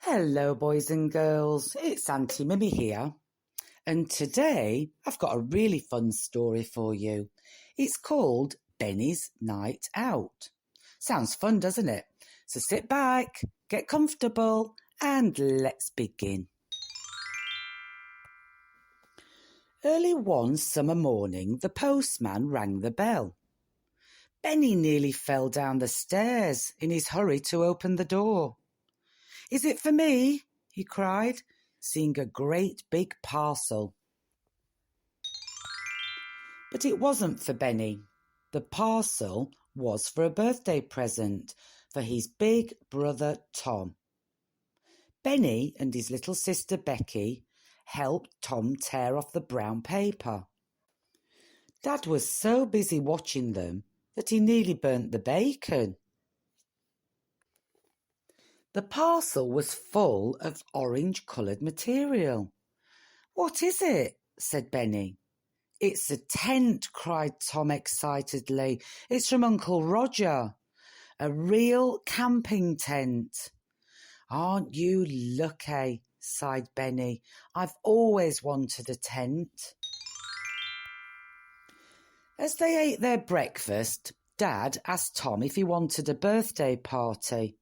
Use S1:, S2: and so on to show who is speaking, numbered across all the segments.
S1: Hello boys and girls, it's Aunty Mimmi here, and today I've got a really fun story for you. It's called Benny's Night Out. Sounds fun, doesn't it? So sit back, get comfortable, and let's begin. Early one summer morning, the postman rang the bell. Benny nearly fell down the stairs in his hurry to open the door. "Is it for me?" he cried, seeing a great big parcel. But it wasn't for Benny. The parcel was for a birthday present for his big brother Tom. Benny and his little sister Becky helped Tom tear off the brown paper. Dad was so busy watching them that he nearly burnt the bacon. The parcel was full of orange-coloured material. "What is it?" said Benny. "It's a tent," cried Tom excitedly. "It's from Uncle Roger. A real camping tent." "Aren't you lucky?" sighed Benny. "I've always wanted a tent." As they ate their breakfast, Dad asked Tom if he wanted a birthday party.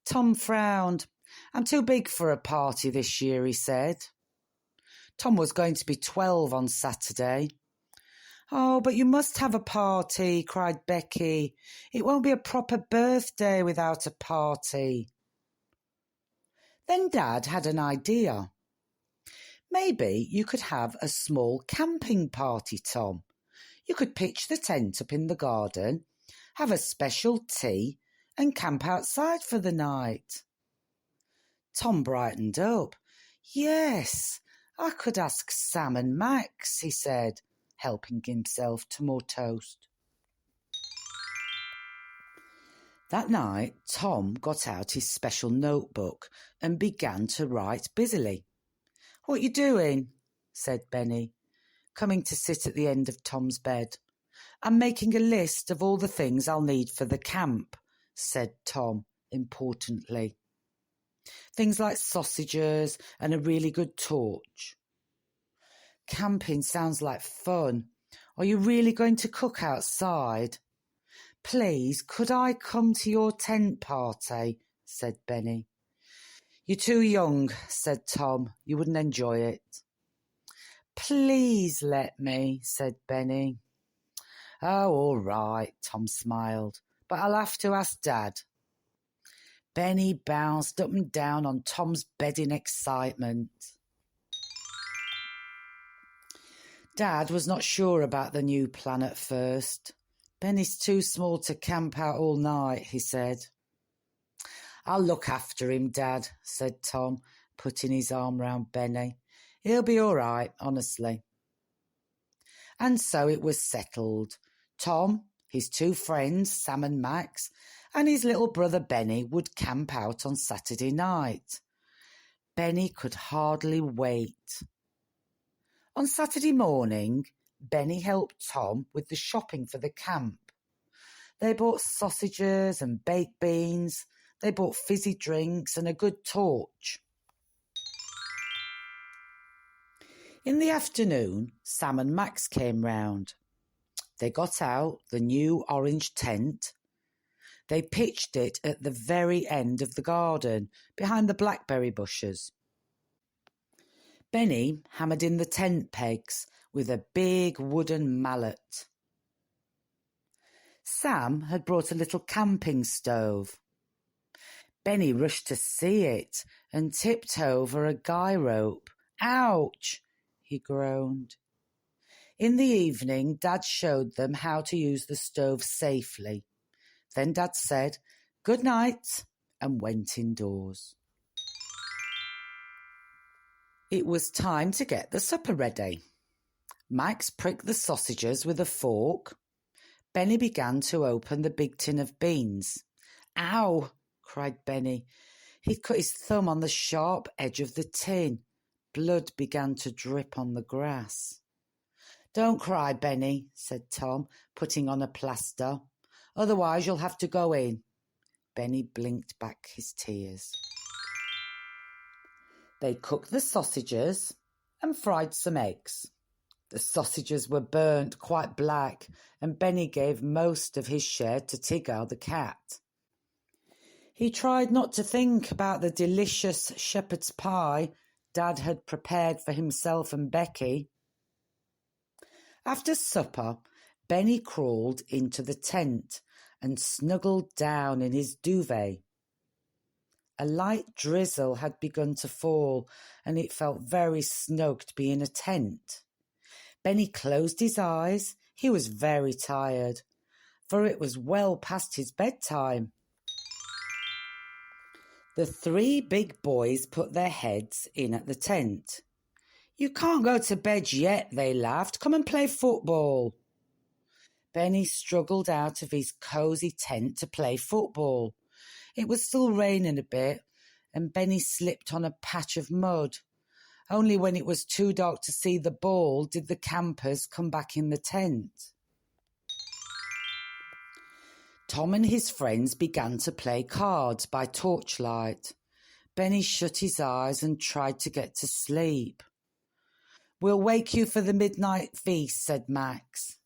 S1: Tom frowned. "I'm too big for a party this year," he said. Tom was going to be 12 on Saturday. "Oh, but you must have a party," cried Becky. "It won't be a proper birthday without a party." Then Dad had an idea. "Maybe you could have a small camping party, Tom. You could pitch the tent up in the garden, have a special tea, and camp outside for the night." Tom brightened up. "Yes, I could ask Sam and Max," he said, helping himself to more toast. That night, Tom got out his special notebook and began to write busily. "What you doing?" said Benny, coming to sit at the end of Tom's bed. "I'm making a list of all the things I'll need for the camp," said Tom importantly. "Things like sausages and a really good torch." "Camping sounds like fun. Are you really going to cook outside?" "Please, could I come to your tent party?" said Benny. "You're too young," said Tom. "You wouldn't enjoy it." "Please let me," said Benny. "Oh, all right," Tom smiled, "but I'll have to ask Dad." Benny bounced up and down on Tom's bed in excitement. Dad was not sure about the new plan at first. "Benny's too small to camp out all night," he said. "I'll look after him, Dad," said Tom, putting his arm round Benny. "He'll be all right, honestly." And so it was settled. Tom, his two friends, Sam and Max, and his little brother Benny would camp out on Saturday night. Benny could hardly wait. On Saturday morning, Benny helped Tom with the shopping for the camp. They bought sausages and baked beans. They bought fizzy drinks and a good torch. In the afternoon, Sam and Max came round. They got out the new orange tent. They pitched it at the very end of the garden, behind the blackberry bushes. Benny hammered in the tent pegs with a big wooden mallet. Sam had brought a little camping stove. Benny rushed to see it and tipped over a guy rope. "Ouch!" he groaned. In the evening, Dad showed them how to use the stove safely. Then Dad said, "Good night," and went indoors. It was time to get the supper ready. Max pricked the sausages with a fork. Benny began to open the big tin of beans. "Ow!" cried Benny. He'd cut his thumb on the sharp edge of the tin. Blood began to drip on the grass. "Don't cry, Benny," said Tom, putting on a plaster. "Otherwise you'll have to go in." Benny blinked back his tears. They cooked the sausages and fried some eggs. The sausages were burnt quite black, and Benny gave most of his share to Tigger the cat. He tried not to think about the delicious shepherd's pie Dad had prepared for himself and Becky. After supper, Benny crawled into the tent and snuggled down in his duvet. A light drizzle had begun to fall, and it felt very snug to be in a tent. Benny closed his eyes. He was very tired, for it was well past his bedtime. The three big boys put their heads in at the tent. "You can't go to bed yet," they laughed. "Come and play football." Benny struggled out of his cosy tent to play football. It was still raining a bit, and Benny slipped on a patch of mud. Only when it was too dark to see the ball did the campers come back in the tent. Tom and his friends began to play cards by torchlight. Benny shut his eyes and tried to get to sleep. "We'll wake you for the midnight feast," said Max.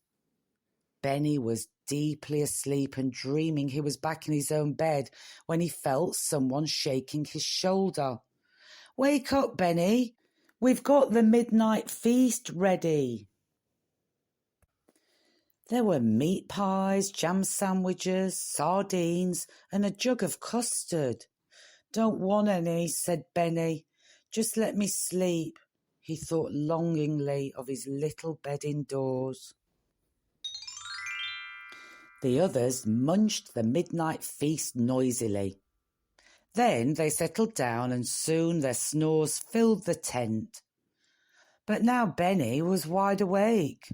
S1: Benny was deeply asleep and dreaming he was back in his own bed when he felt someone shaking his shoulder. "Wake up, Benny. We've got the midnight feast ready." There were meat pies, jam sandwiches, sardines, and a jug of custard. "Don't want any," said Benny. "Just let me sleep." He thought longingly of his little bed indoors. The others munched the midnight feast noisily. Then they settled down, and soon their snores filled the tent. But now Benny was wide awake.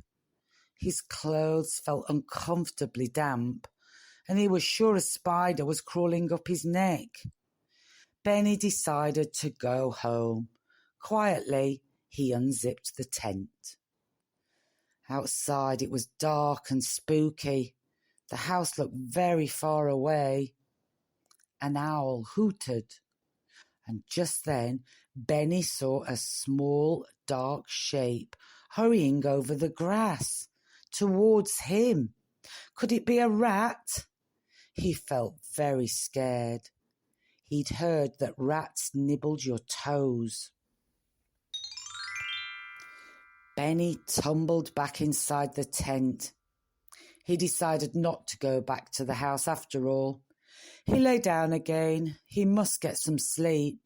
S1: His clothes felt uncomfortably damp, and he was sure a spider was crawling up his neck. Benny decided to go home. Quietly, he unzipped the tent. Outside it was dark and spooky. The house looked very far away. An owl hooted, and just then Benny saw a small, dark shape hurrying over the grass towards him. Could it be a rat? He felt very scared. He'd heard that rats nibbled your toes. Benny tumbled back inside the tent. He decided not to go back to the house after all. He lay down again. He must get some sleep.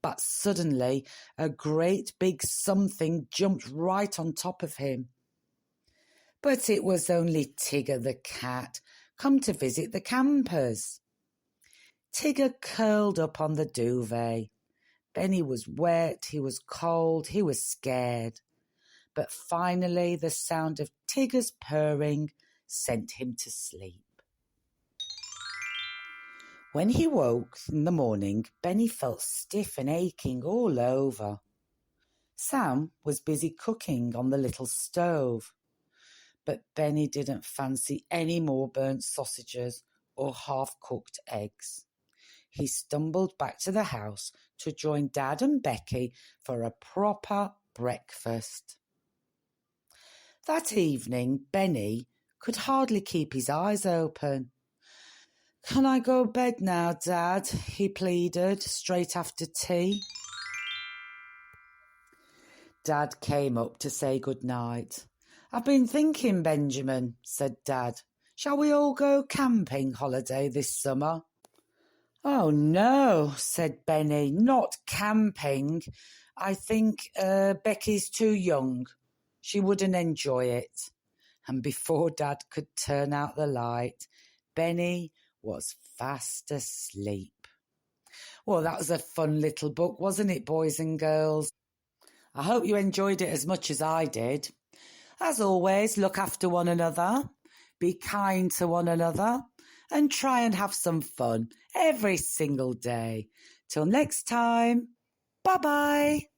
S1: But suddenly, a great big something jumped right on top of him. But it was only Tigger the cat, come to visit the campers. Tigger curled up on the duvet. Benny was wet, he was cold, he was scared. But finally the sound of Tigger's purring sent him to sleep. When he woke in the morning, Benny felt stiff and aching all over. Sam was busy cooking on the little stove. But Benny didn't fancy any more burnt sausages or half-cooked eggs. He stumbled back to the house to join Dad and Becky for a proper breakfast. That evening, Benny could hardly keep his eyes open. "Can I go to bed now, Dad?" he pleaded straight after tea. Dad came up to say good night. "I've been thinking, Benjamin," said Dad. "Shall we all go camping holiday this summer?" "Oh, no," said Benny, "not camping. I think Becky's too young. She wouldn't enjoy it." And before Dad could turn out the light, Benny was fast asleep. Well, that was a fun little book, wasn't it, boys and girls? I hope you enjoyed it as much as I did. As always, look after one another, be kind to one another, and try and have some fun every single day. Till next time, bye-bye.